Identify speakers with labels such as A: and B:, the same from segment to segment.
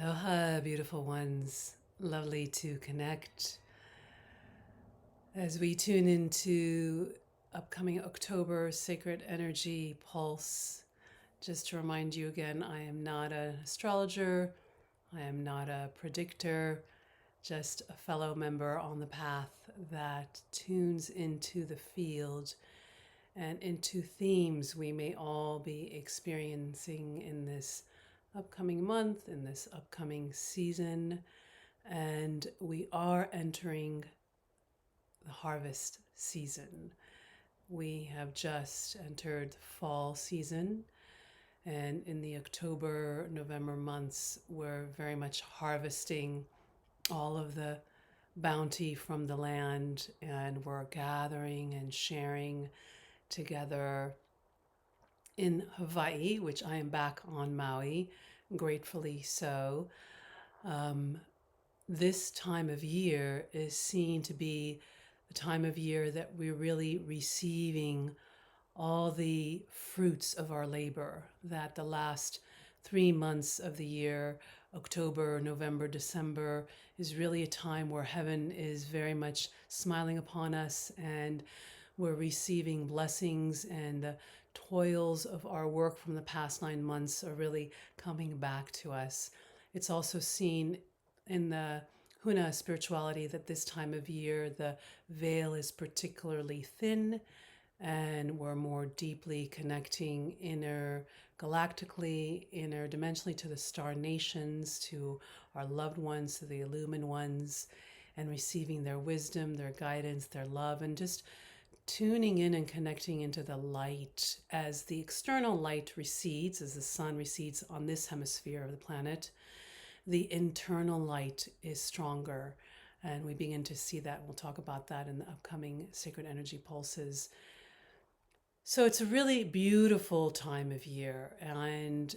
A: Aloha, beautiful ones. Lovely to connect. As we tune into upcoming October Sacred Energy Pulse, just to remind you again, I am not an astrologer, I am not a predictor, just a fellow member on the path that tunes into the field and into themes we may all be experiencing in this upcoming month, in this upcoming season. And we are entering the harvest season. We have just entered the fall season, and in the October, November months, we're very much harvesting all of the bounty from the land, and we're gathering and sharing together in Hawaii, which I am back on Maui, gratefully so. This time of year is seen to be the time of year that we're really receiving all the fruits of our labor, that the last 3 months of the year, October, November, December, is really a time where heaven is very much smiling upon us, and we're receiving blessings, and the toils of our work from the past 9 months are really coming back to us. It's also seen in the Huna spirituality that this time of year the veil is particularly thin, and we're more deeply connecting galactically, interdimensionally to the star nations, to our loved ones, to the illumined ones, and receiving their wisdom, their guidance, their love, and just tuning in and connecting into the light. As the external light recedes, as the sun recedes on this hemisphere of the planet, the internal light is stronger, and we begin to see that. We'll talk about that in the upcoming Sacred Energy Pulses. So it's a really beautiful time of year, and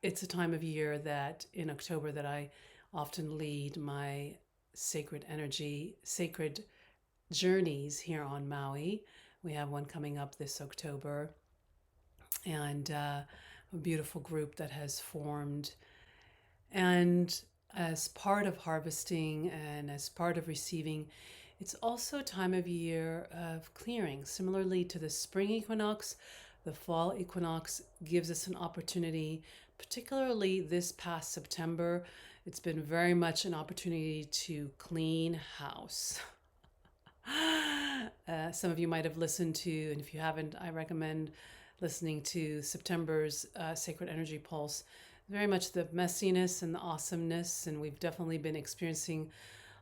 A: it's a time of year that in October that I often lead my sacred journeys here on Maui. We have one coming up this October, and a beautiful group that has formed. And as part of harvesting and as part of receiving, it's also a time of year of clearing. Similarly to the spring equinox, the fall equinox gives us an opportunity, particularly this past September. It's been very much an opportunity to clean house. Some of you might have listened to, and if you haven't, I recommend listening to September's Sacred Energy Pulse. Very much the messiness and the awesomeness, and we've definitely been experiencing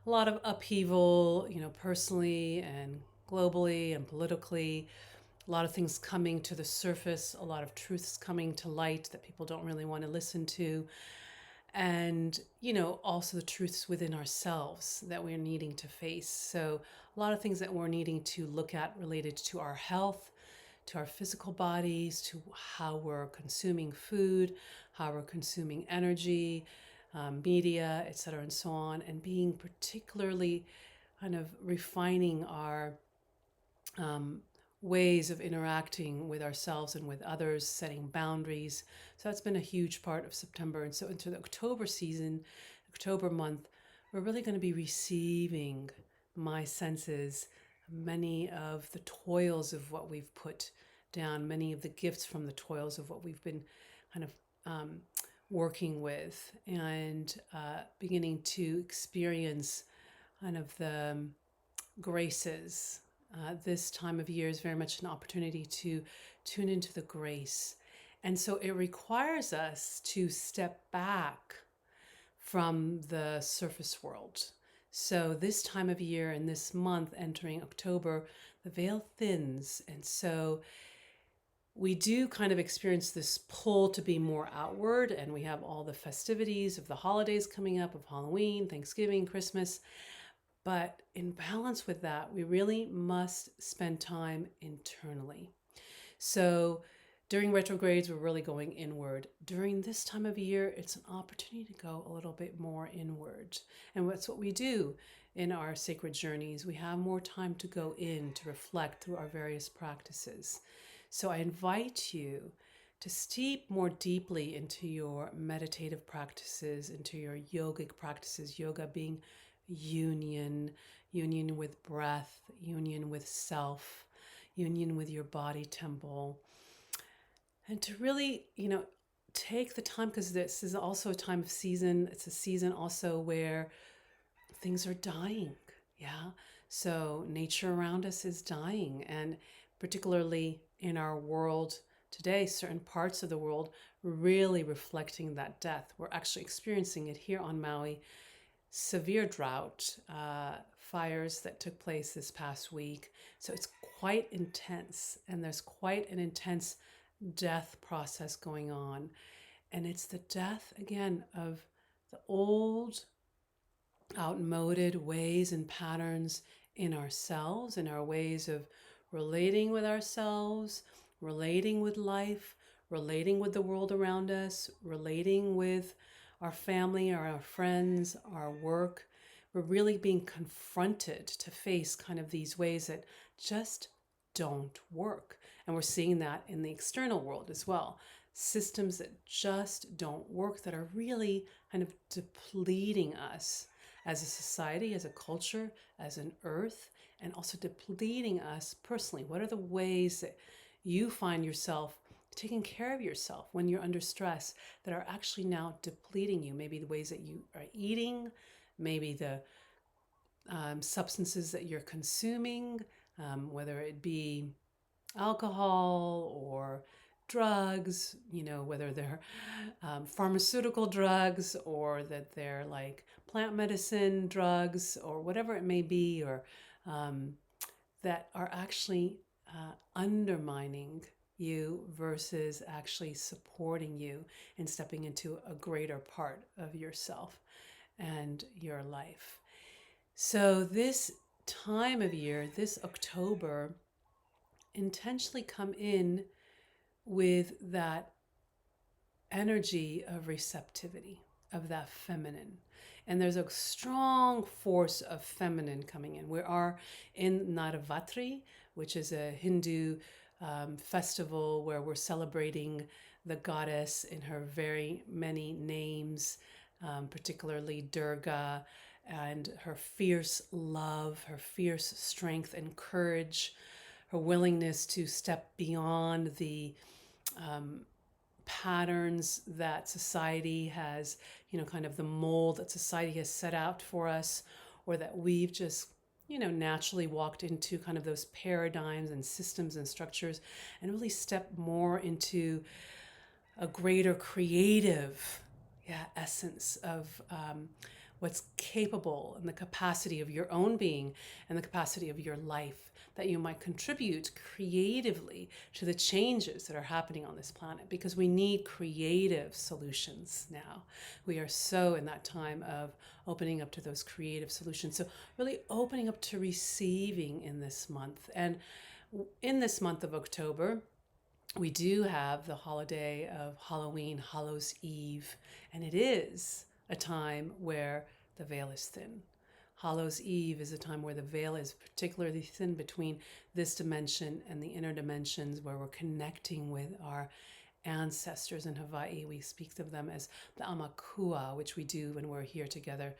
A: a lot of upheaval, personally and globally and politically. A lot of things coming to the surface, a lot of truths coming to light that people don't really want to listen to. And, also the truths within ourselves that we're needing to face. So a lot of things that we're needing to look at related to our health, to our physical bodies, to how we're consuming food, how we're consuming energy, media, etc., and so on, and being particularly kind of refining our ways of interacting with ourselves and with others, setting boundaries. So that's been a huge part of September. And so into the October season, October month, we're really going to be receiving, my senses, many of the toils of what we've put down, many of the gifts from the toils of what we've been kind of working with, and beginning to experience kind of the graces. This time of year is very much an opportunity to tune into the grace. And so it requires us to step back from the surface world. So this time of year and this month entering October, the veil thins. And so we do kind of experience this pull to be more outward, and we have all the festivities of the holidays coming up, of Halloween, Thanksgiving, Christmas. But in balance with that, we really must spend time internally. So during retrogrades, we're really going inward. During this time of year, it's an opportunity to go a little bit more inward. And that's what we do in our sacred journeys. We have more time to go in, to reflect through our various practices. So I invite you to steep more deeply into your meditative practices, into your yogic practices, yoga being union, union with breath, union with self, union with your body temple. And to really, take the time, because this is also a time of season. It's a season also where things are dying. Yeah. So nature around us is dying. And particularly in our world today, certain parts of the world really reflecting that death. We're actually experiencing it here on Maui. Severe drought, fires that took place this past week. So it's quite intense. And there's quite an intense death process going on. And it's the death, again, of the old outmoded ways and patterns in ourselves, in our ways of relating with ourselves, relating with life, relating with the world around us, relating with our family or our friends, our work. We're really being confronted to face kind of these ways that just don't work. And we're seeing that in the external world as well. Systems that just don't work, that are really kind of depleting us as a society, as a culture, as an earth, and also depleting us personally. What are the ways that you find yourself taking care of yourself when you're under stress that are actually now depleting you? Maybe the ways that you are eating, maybe the substances that you're consuming, whether it be alcohol or drugs, whether they're pharmaceutical drugs or that they're like plant medicine drugs or whatever it may be, or that are actually undermining you versus actually supporting you and stepping into a greater part of yourself and your life. So this time of year, this October, intentionally come in with that energy of receptivity, of that feminine. And there's a strong force of feminine coming in. We are in Navaratri, which is a Hindu festival where we're celebrating the goddess in her very many names, particularly Durga, and her fierce love, her fierce strength and courage, her willingness to step beyond the patterns that society has, kind of the mold that society has set out for us, or that we've just, naturally walked into kind of those paradigms and systems and structures, and really step more into a greater creative essence of what's capable and the capacity of your own being and the capacity of your life, that you might contribute creatively to the changes that are happening on this planet, because we need creative solutions now. We are so in that time of opening up to those creative solutions. So really opening up to receiving in this month. And in this month of October, we do have the holiday of Halloween, Hallows Eve, and it is a time where the veil is thin. Hallows Eve is a time where the veil is particularly thin between this dimension and the inner dimensions, where we're connecting with our ancestors. In Hawaii, we speak of them as the Amakua, which we do when we're here together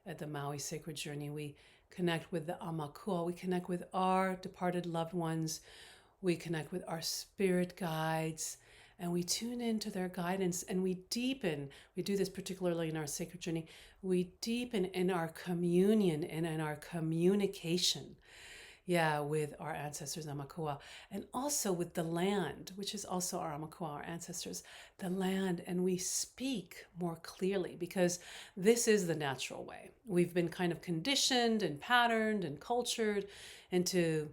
A: at the Maui Sacred Journey. We connect with the Amakua. We connect with our departed loved ones. We connect with our spirit guides, and we tune into their guidance, and we deepen. We do this particularly in our sacred journey. We deepen in our communion and in our communication, with our ancestors, Amakua, and also with the land, which is also our Amakua, our ancestors, the land, and we speak more clearly, because this is the natural way. We've been kind of conditioned and patterned and cultured into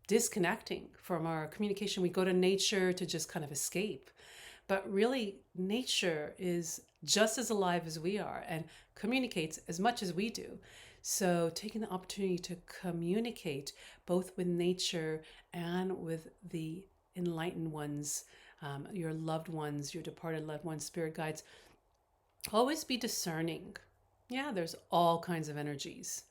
A: disconnecting from our communication. We go to nature to just kind of escape. But really, nature is just as alive as we are and communicates as much as we do. So taking the opportunity to communicate both with nature and with the enlightened ones, your loved ones, your departed loved ones, spirit guides, always be discerning. There's all kinds of energies.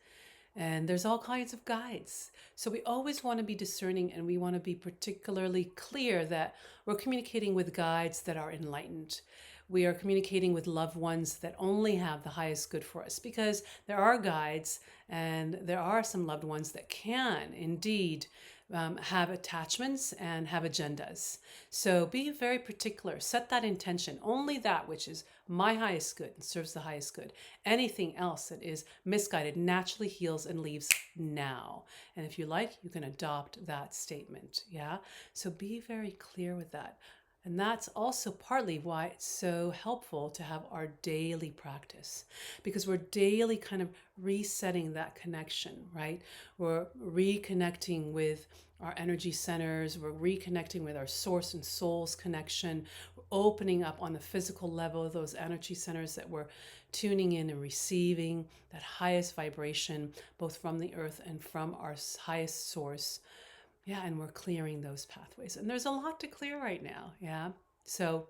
A: And there's all kinds of guides. So we always want to be discerning, and we want to be particularly clear that we're communicating with guides that are enlightened. We are communicating with loved ones that only have the highest good for us, because there are guides and there are some loved ones that can indeed have attachments and have agendas. So be very particular. Set that intention. Only that which is my highest good and serves the highest good. Anything else that is misguided naturally heals and leaves now. And if you like, you can adopt that statement. Yeah. So be very clear with that. And that's also partly why it's so helpful to have our daily practice, because we're daily kind of resetting that connection, right? We're reconnecting with our energy centers, we're reconnecting with our source and soul's connection, we're opening up on the physical level those energy centers that we're tuning in and receiving that highest vibration, both from the earth and from our highest source. Yeah, and we're clearing those pathways. And there's a lot to clear right now. Yeah. So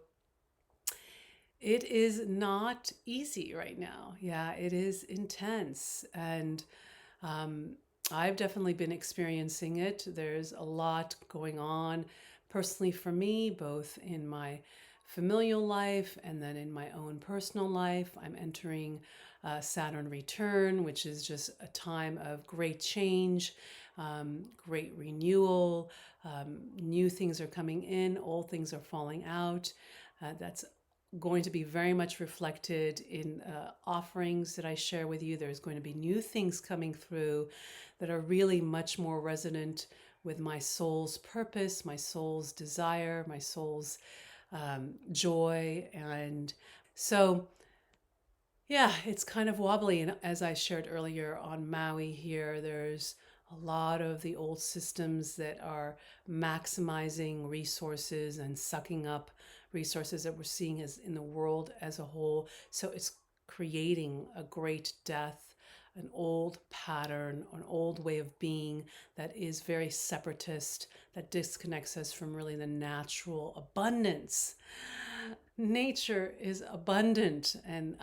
A: it is not easy right now. Yeah, it is intense. And I've definitely been experiencing it. There's a lot going on personally for me, both in my familial life and then in my own personal life. I'm entering Saturn return, which is just a time of great change, great renewal. New things are coming in, old things are falling out. That's going to be very much reflected in offerings that I share with you. There's going to be new things coming through that are really much more resonant with my soul's purpose, my soul's desire, my soul's joy. And so, yeah, it's kind of wobbly. And as I shared earlier on Maui here, there's a lot of the old systems that are maximizing resources and sucking up resources that we're seeing as in the world as a whole. So it's creating a great death, an old pattern, an old way of being that is very separatist, that disconnects us from really the natural abundance. Nature is abundant. And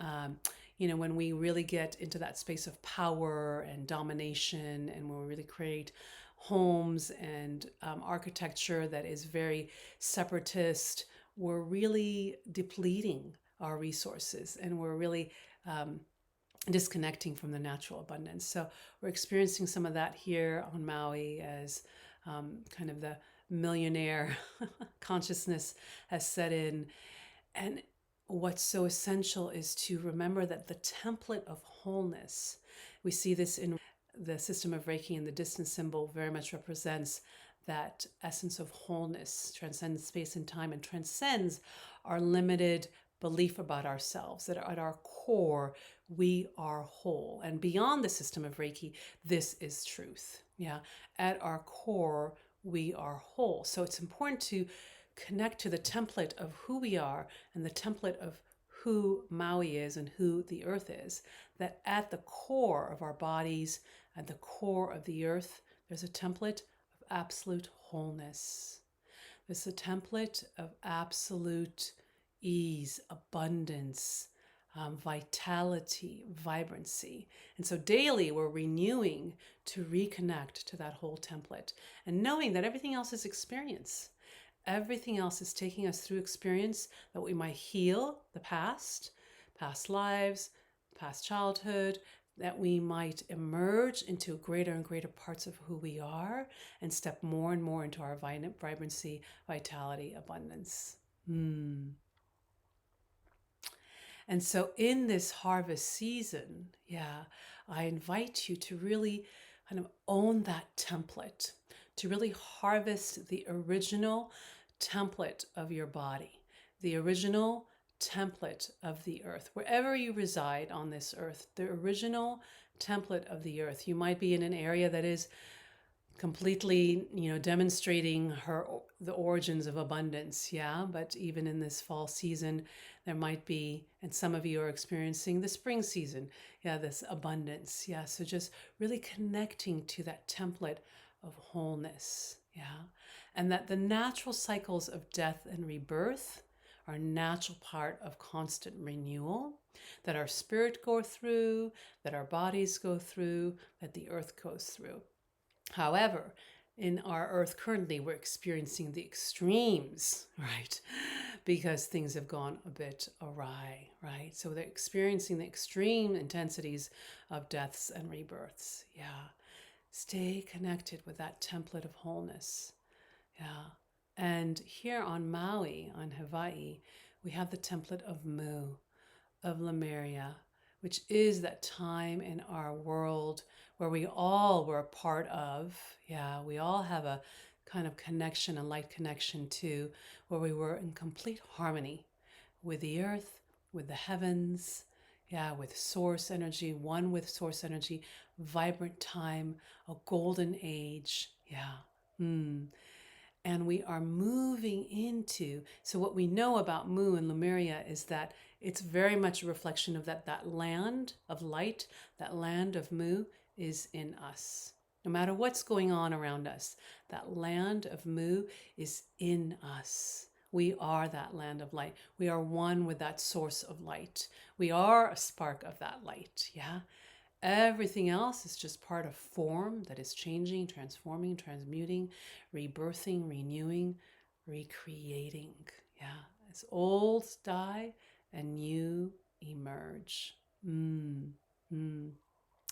A: when we really get into that space of power and domination, and when we really create homes and architecture that is very separatist, we're really depleting our resources, and we're really disconnecting from the natural abundance. So we're experiencing some of that here on Maui as kind of the millionaire consciousness has set in. And what's so essential is to remember that the template of wholeness, we see this in the system of Reiki, and the distance symbol very much represents that essence of wholeness, transcends space and time, and transcends our limited belief about ourselves, that at our core, we are whole. And beyond the system of Reiki, this is truth. Yeah. At our core, we are whole. So it's important to connect to the template of who we are and the template of who Maui is and who the earth is, that at the core of our bodies, at the core of the earth, there's a template of absolute wholeness. There's a template of absolute ease, abundance, vitality, vibrancy. And so daily we're renewing to reconnect to that whole template, and knowing that everything else is experience. Everything else is taking us through experience that we might heal the past lives, past childhood, that we might emerge into greater and greater parts of who we are and step more and more into our vibrancy, vitality, abundance. And so in this harvest season, I invite you to really kind of own that template, to really harvest the original template of your body, the original template of the earth, wherever you reside on this earth, the original template of the earth. You might be in an area that is completely, demonstrating the origins of abundance. Yeah. But even in this fall season, there might be, and some of you are experiencing the spring season. Yeah. This abundance. Yeah. So just really connecting to that template of wholeness. Yeah. And that the natural cycles of death and rebirth our natural part of constant renewal that our spirit go through, that our bodies go through, that the earth goes through. However, in our earth currently, we're experiencing the extremes, right? Because things have gone a bit awry, right? So they're experiencing the extreme intensities of deaths and rebirths. Yeah. Stay connected with that template of wholeness. Yeah. And here on Maui, on Hawaii, we have the template of Mu, of Lemuria, which is that time in our world where we all were a part of. Yeah, we all have a kind of connection, a light connection to, where we were in complete harmony with the earth, with the heavens, yeah, with source energy, one with source energy, vibrant time, a golden age. Yeah. And we are moving into, so what we know about Mu and Lemuria is that it's very much a reflection of that land of light, that land of Mu is in us. No matter what's going on around us, that land of Mu is in us. We are that land of light. We are one with that source of light. We are a spark of that light, yeah? Everything else is just part of form that is changing, transforming, transmuting, rebirthing, renewing, recreating. Yeah, as old die and new emerge.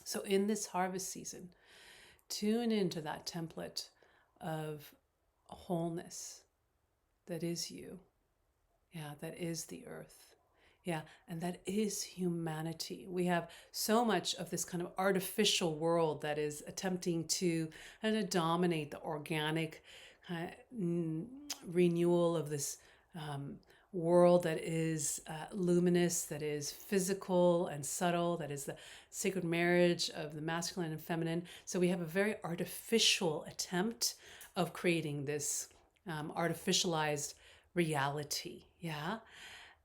A: So in this harvest season, tune into that template of wholeness that is you. Yeah, that is the earth. Yeah, and that is humanity. We have so much of this kind of artificial world that is attempting to kind of dominate the organic renewal of this world that is luminous, that is physical and subtle, that is the sacred marriage of the masculine and feminine. So we have a very artificial attempt of creating this artificialized reality. Yeah.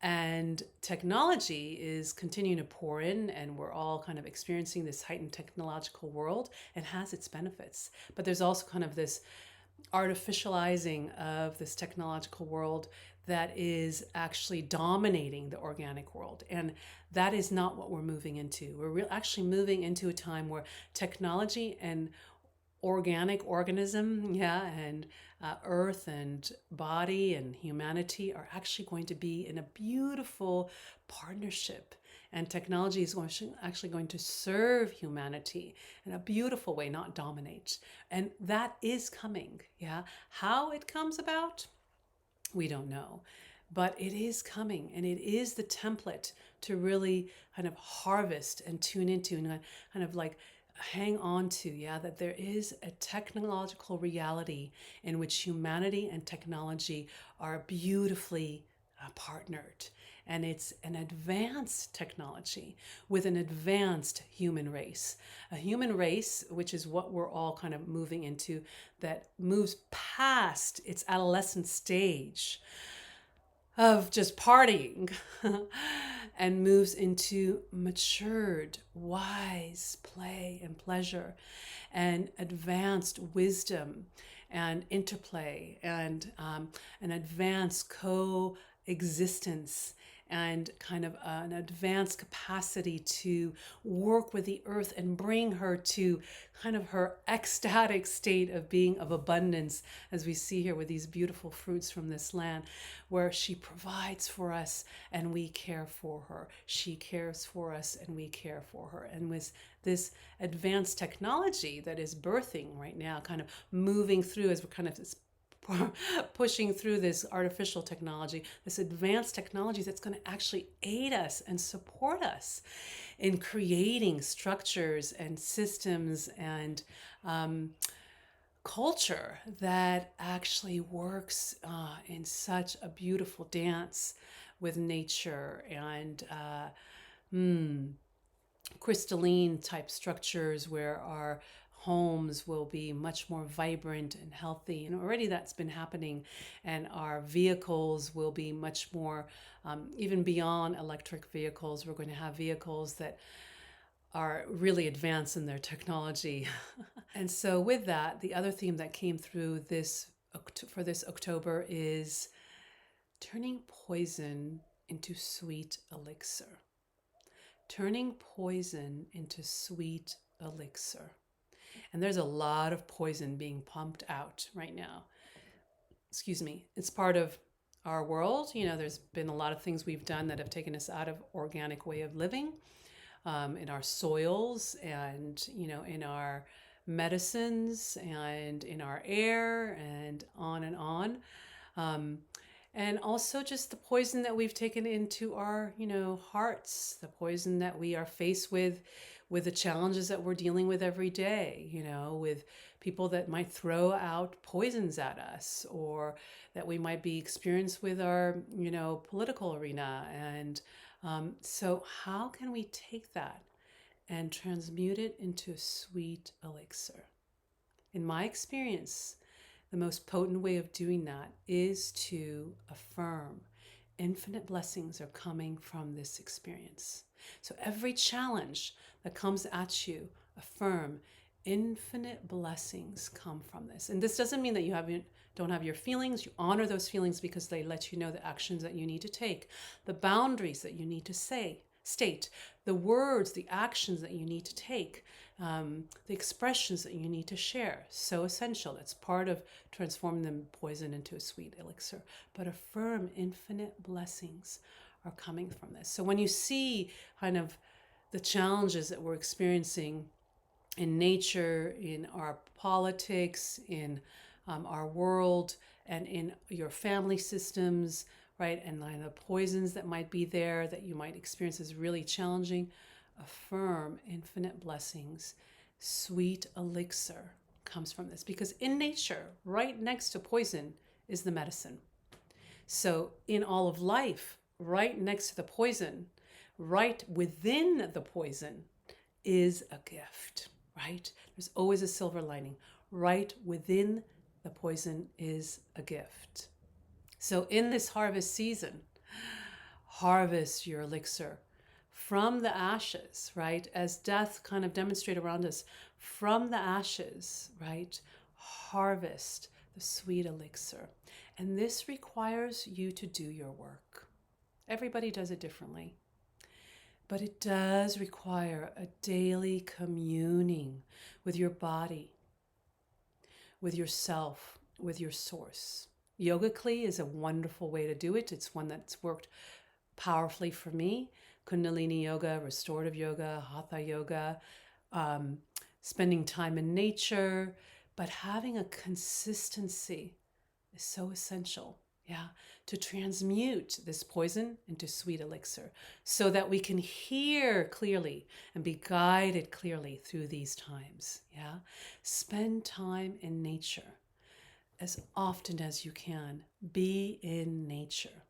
A: And technology is continuing to pour in, and we're all kind of experiencing this heightened technological world and has its benefits. But there's also kind of this artificializing of this technological world that is actually dominating the organic world. And that is not what we're moving into. We're actually moving into a time where technology and organic organism, yeah, and earth and body and humanity are actually going to be in a beautiful partnership. And technology is actually going to serve humanity in a beautiful way, not dominate. And that is coming, yeah. How it comes about, we don't know. But it is coming, and it is the template to really kind of harvest and tune into and kind of like hang on to, yeah, that there is a technological reality in which humanity and technology are beautifully partnered. And it's an advanced technology with an advanced human race. A human race, which is what we're all kind of moving into, that moves past its adolescent stage of just partying and moves into matured, wise play and pleasure and advanced wisdom and interplay and an advanced coexistence and kind of an advanced capacity to work with the earth and bring her to kind of her ecstatic state of being of abundance, as we see here with these beautiful fruits from this land, where she provides for us and we care for her. She cares for us and we care for her. And with this advanced technology that is birthing right now, kind of moving through as we're kind of pushing through this artificial technology, this advanced technology that's going to actually aid us and support us in creating structures and systems and culture that actually works in such a beautiful dance with nature and crystalline type structures where our homes will be much more vibrant and healthy. And already that's been happening. And our vehicles will be much more, even beyond electric vehicles, we're going to have vehicles that are really advanced in their technology. And so with that, the other theme that came through this for this October is turning poison into sweet elixir. Turning poison into sweet elixir. And there's a lot of poison being pumped out right now. Excuse me. It's part of our world. There's been a lot of things we've done that have taken us out of organic way of living, in our soils and, in our medicines and in our air and on and on. And also just the poison that we've taken into our, hearts, the poison that we are faced with the challenges that we're dealing with every day, with people that might throw out poisons at us, or that we might be experienced with our, political arena. And so how can we take that and transmute it into a sweet elixir? In my experience, the most potent way of doing that is to affirm infinite blessings are coming from this experience. So every challenge that comes at you, affirm infinite blessings come from this. And this doesn't mean that you don't have your feelings. You honor those feelings because they let you know the actions that you need to take, the boundaries that you need to state, the words, the actions that you need to take, the expressions that you need to share. So essential. That's part of transforming the poison into a sweet elixir. But affirm infinite blessings are coming from this. So when you see kind of the challenges that we're experiencing in nature, in our politics, in our world, and in your family systems, right? And the poisons that might be there that you might experience as really challenging, affirm infinite blessings. Sweet elixir comes from this, because in nature, right next to poison is the medicine. So in all of life, right next to the poison, right within the poison is a gift, right? There's always a silver lining. Right within the poison is a gift. So in this harvest season, harvest your elixir from the ashes, right? As death kind of demonstrates around us, from the ashes, right? Harvest the sweet elixir. And this requires you to do your work. Everybody does it differently. But it does require a daily communing with your body, with yourself, with your source. Yogically is a wonderful way to do it. It's one that's worked powerfully for me. Kundalini yoga, restorative yoga, hatha yoga, spending time in nature, but having a consistency is so essential. Yeah, to transmute this poison into sweet elixir so that we can hear clearly and be guided clearly through these times. Yeah, spend time in nature as often as you can. Be in nature,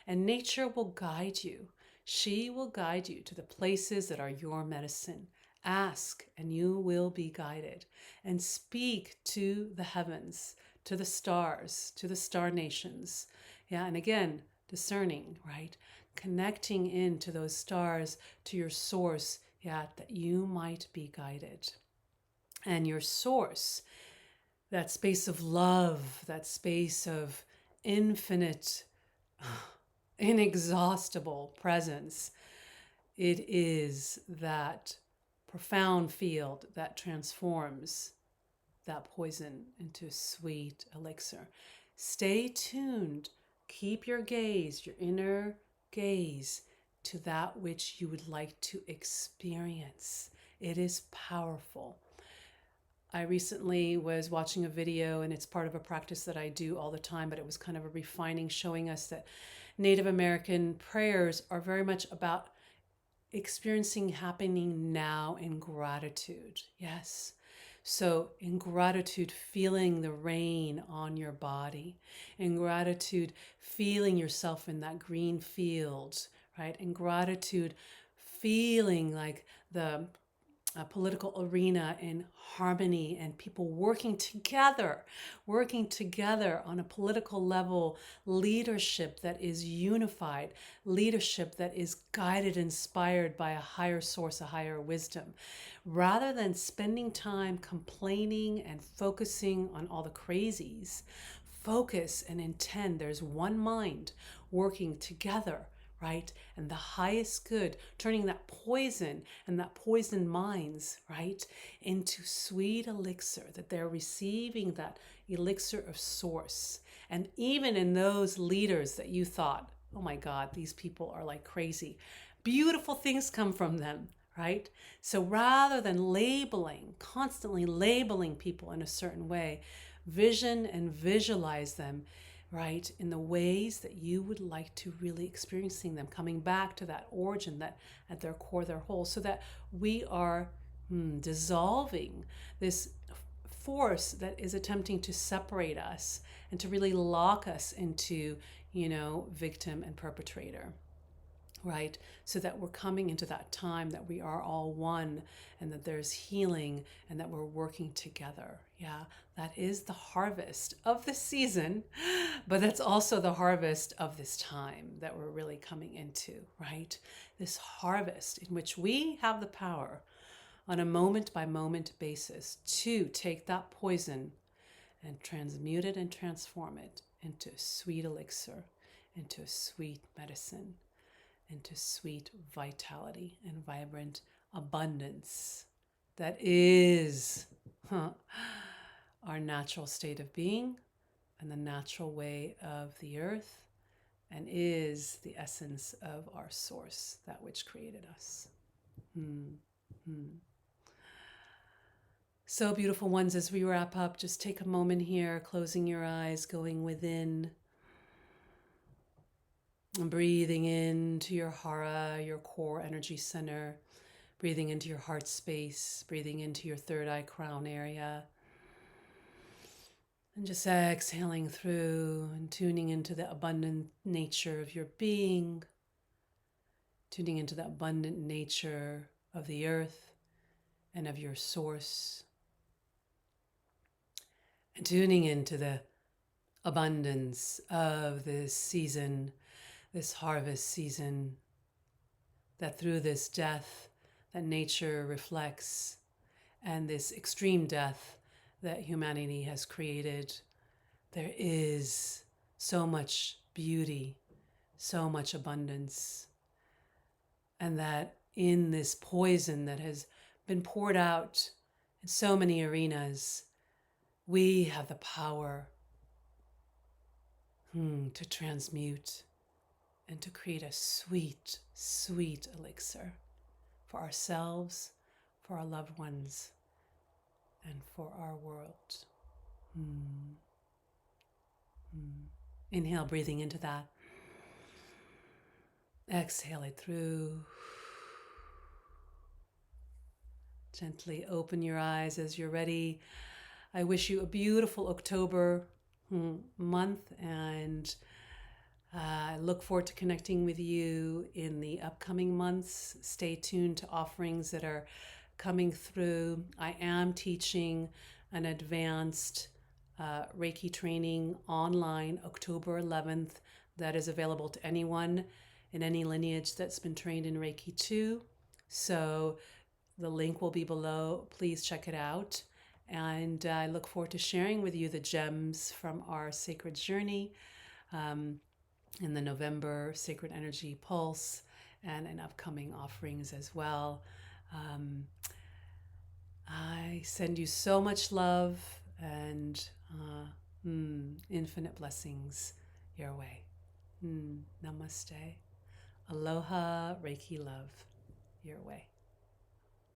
A: and nature will guide you. She will guide you to the places that are your medicine. Ask and you will be guided, and speak to the heavens, to the stars, to the star nations. Yeah, and again, discerning, right? Connecting into those stars, to your source, yeah, that you might be guided. And your source, that space of love, that space of infinite, inexhaustible presence, it is that profound field that transforms that poison into sweet elixir. Stay tuned. Keep your gaze, your inner gaze, to that which you would like to experience. It is powerful. I recently was watching a video, and it's part of a practice that I do all the time, but it was kind of a refining, showing us that Native American prayers are very much about experiencing happening now in gratitude. Yes. So in gratitude, feeling the rain on your body. In gratitude, feeling yourself in that green field, right? In gratitude, feeling like the political arena in harmony, and people working together on a political level, leadership that is unified, leadership that is guided, inspired by a higher source, a higher wisdom. Rather than spending time complaining and focusing on all the crazies, focus and intend. There's one mind, working together, right? And the highest good, turning that poison and that poisoned minds, right, into sweet elixir, that they're receiving that elixir of source. And even in those leaders that you thought, oh my God, these people are like crazy, beautiful things come from them, right? So rather than labeling, constantly labeling people in a certain way, vision and visualize them, right, in the ways that you would like to really experiencing them, coming back to that origin, that at their core, their whole, so that we are dissolving this force that is attempting to separate us and to really lock us into, victim and perpetrator. Right? So that we're coming into that time that we are all one and that there's healing and that we're working together. Yeah, that is the harvest of the season, but that's also the harvest of this time that we're really coming into, right? This harvest in which we have the power on a moment by moment basis to take that poison and transmute it and transform it into a sweet elixir, into a sweet medicine, into sweet vitality and vibrant abundance that is our natural state of being and the natural way of the earth, and is the essence of our source, that which created us. So beautiful ones, as we wrap up, just take a moment here, closing your eyes, going within, and breathing into your hara, your core energy center, breathing into your heart space, breathing into your third eye crown area, and just exhaling through and tuning into the abundant nature of your being, tuning into the abundant nature of the earth and of your source, and tuning into the abundance of this season, this harvest season, that through this death that nature reflects and this extreme death that humanity has created, there is so much beauty, so much abundance, and that in this poison that has been poured out in so many arenas, we have the power to transmute and to create a sweet, sweet elixir for ourselves, for our loved ones, and for our world. Inhale, breathing into that. Exhale it through. Gently open your eyes as you're ready. I wish you a beautiful October month, and I look forward to connecting with you in the upcoming months. Stay tuned to offerings that are coming through. I am teaching an advanced Reiki training online October 11th that is available to anyone in any lineage that's been trained in Reiki 2. So the link will be below. Please check it out. And I look forward to sharing with you the gems from our sacred journey in the November Sacred Energy Pulse and in upcoming offerings as well. I send you so much love and infinite blessings your way. Namaste. Aloha, Reiki love your way.